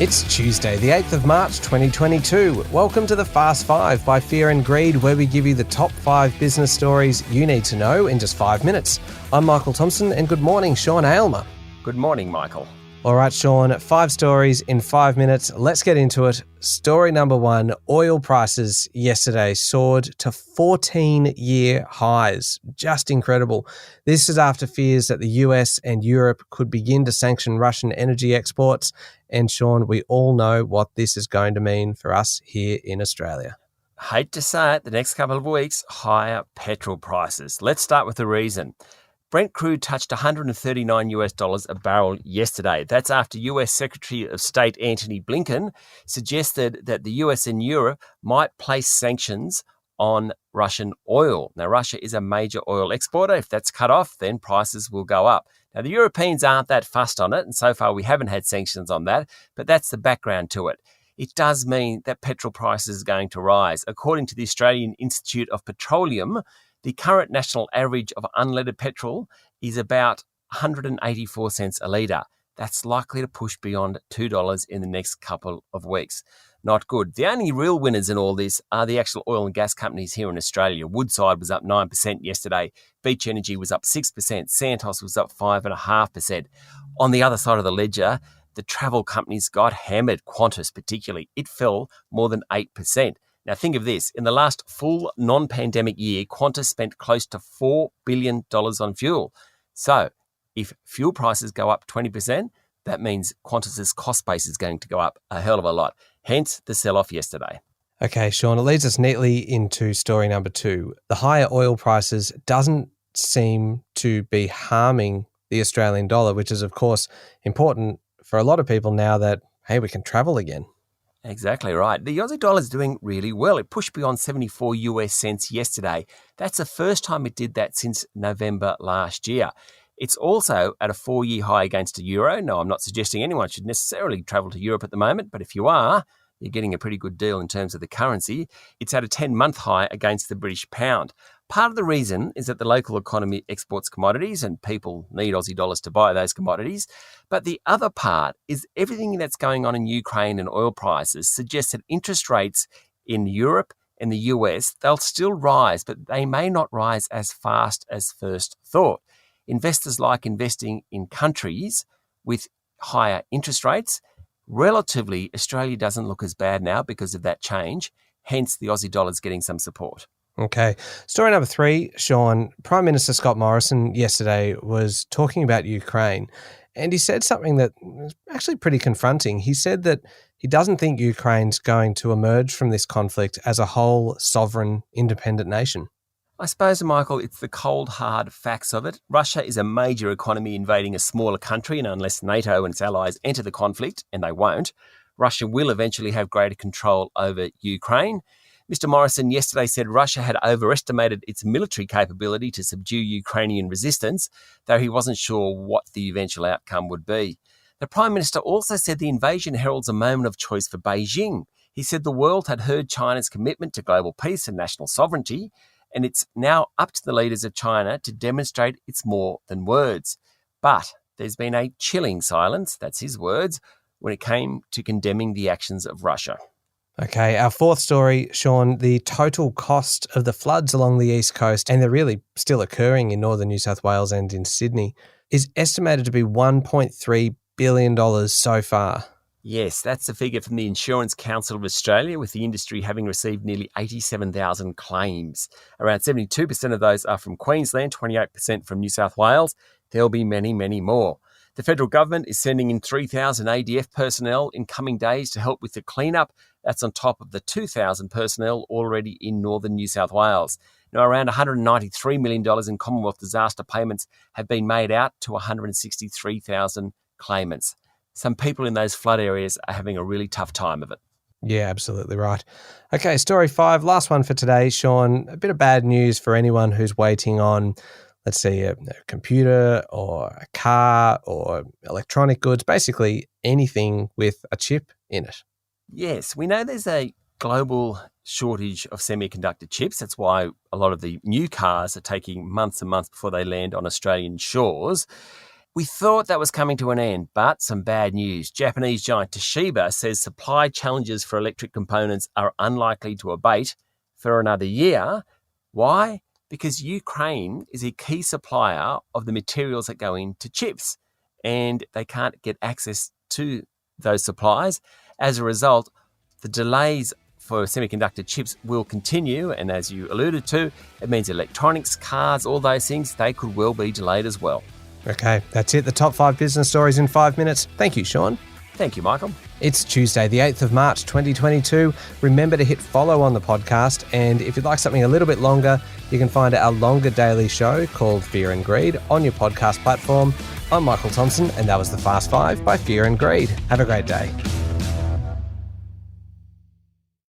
It's Tuesday, the 8th of March 2022. Welcome to the Fast Five by Fear and Greed, where we give you the top 5 business stories you need to know in just 5 minutes. I'm Michael Thompson, and good morning, Sean Aylmer. Good morning, Michael. All right, Sean, 5 stories in 5 minutes. Let's get into it. Story number 1, oil prices yesterday soared to 14-year highs. Just incredible. This is after fears that the US and Europe could begin to sanction Russian energy exports. And Sean, we all know what this is going to mean for us here in Australia. Hate to say it, the next couple of weeks, higher petrol prices. Let's start with the reason. Brent crude touched $139 a barrel yesterday. That's after US Secretary of State Antony Blinken suggested that the US and Europe might place sanctions on Russian oil. Now, Russia is a major oil exporter. If that's cut off, then prices will go up. Now, the Europeans aren't that fussed on it, and so far we haven't had sanctions on that, but that's the background to it. It does mean that petrol prices are going to rise. According to the Australian Institute of Petroleum, the current national average of unleaded petrol is about 184 cents a litre. That's likely to push beyond $2 in the next couple of weeks. Not good. The only real winners in all this are the actual oil and gas companies here in Australia. Woodside was up 9% yesterday. Beach Energy was up 6%. Santos was up 5.5%. On the other side of the ledger, the travel companies got hammered, Qantas particularly. It fell more than 8%. Now think of this, in the last full non-pandemic year, Qantas spent close to $4 billion on fuel. So if fuel prices go up 20%, that means Qantas's cost base is going to go up a hell of a lot. Hence the sell-off yesterday. Okay, Sean, it leads us neatly into story number 2. The higher oil prices doesn't seem to be harming the Australian dollar, which is, of course, important for a lot of people now that, hey, we can travel again. Exactly right. The Aussie dollar is doing really well. It pushed beyond 74 US cents yesterday. That's the first time it did that since November last year. It's also at a 4-year high against the euro. No, I'm not suggesting anyone should necessarily travel to Europe at the moment, but if you are, you're getting a pretty good deal in terms of the currency. It's at a 10-month high against the British pound. Part of the reason is that the local economy exports commodities and people need Aussie dollars to buy those commodities. But the other part is everything that's going on in Ukraine and oil prices suggests that interest rates in Europe and the US, they'll still rise, but they may not rise as fast as first thought. Investors like investing in countries with higher interest rates. Relatively, Australia doesn't look as bad now because of that change. Hence, the Aussie dollar is getting some support. Okay. Story number 3, Sean. Prime Minister Scott Morrison yesterday was talking about Ukraine, and he said something that was actually pretty confronting. He said that he doesn't think Ukraine's going to emerge from this conflict as a whole sovereign, independent nation. I suppose, Michael, it's the cold, hard facts of it. Russia is a major economy invading a smaller country, and unless NATO and its allies enter the conflict, and they won't, Russia will eventually have greater control over Ukraine. Mr. Morrison yesterday said Russia had overestimated its military capability to subdue Ukrainian resistance, though he wasn't sure what the eventual outcome would be. The Prime Minister also said the invasion heralds a moment of choice for Beijing. He said the world had heard China's commitment to global peace and national sovereignty, and it's now up to the leaders of China to demonstrate it's more than words. But there's been a chilling silence, that's his words, when it came to condemning the actions of Russia. Okay, our 4th story, Sean, the total cost of the floods along the East Coast, and they're really still occurring in northern New South Wales and in Sydney, is estimated to be $1.3 billion so far. Yes, that's the figure from the Insurance Council of Australia, with the industry having received nearly 87,000 claims. Around 72% of those are from Queensland, 28% from New South Wales. There'll be many, many more. The federal government is sending in 3,000 ADF personnel in coming days to help with the cleanup. That's on top of the 2,000 personnel already in northern New South Wales. Now, around $193 million in Commonwealth disaster payments have been made out to 163,000 claimants. Some people in those flood areas are having a really tough time of it. Yeah, absolutely right. Okay, story 5, last one for today, Sean. A bit of bad news for anyone who's waiting on, let's say, a computer or a car or electronic goods, basically anything with a chip in it. Yes, we know there's a global shortage of semiconductor chips. That's why a lot of the new cars are taking months and months before they land on Australian shores. We thought that was coming to an end, but some bad news. Japanese giant Toshiba says supply challenges for electric components are unlikely to abate for another year. Why? Because Ukraine is a key supplier of the materials that go into chips, and they can't get access to those supplies. As a result, the delays for semiconductor chips will continue, and as you alluded to, it means electronics, cars, all those things, they could well be delayed as well. Okay, that's it. The top 5 business stories in 5 minutes. Thank you, Sean. Thank you, Michael. It's Tuesday, the 8th of March, 2022. Remember to hit follow on the podcast, and if you'd like something a little bit longer, you can find our longer daily show called Fear and Greed on your podcast platform. I'm Michael Thompson, and that was the Fast 5 by Fear and Greed. Have a great day.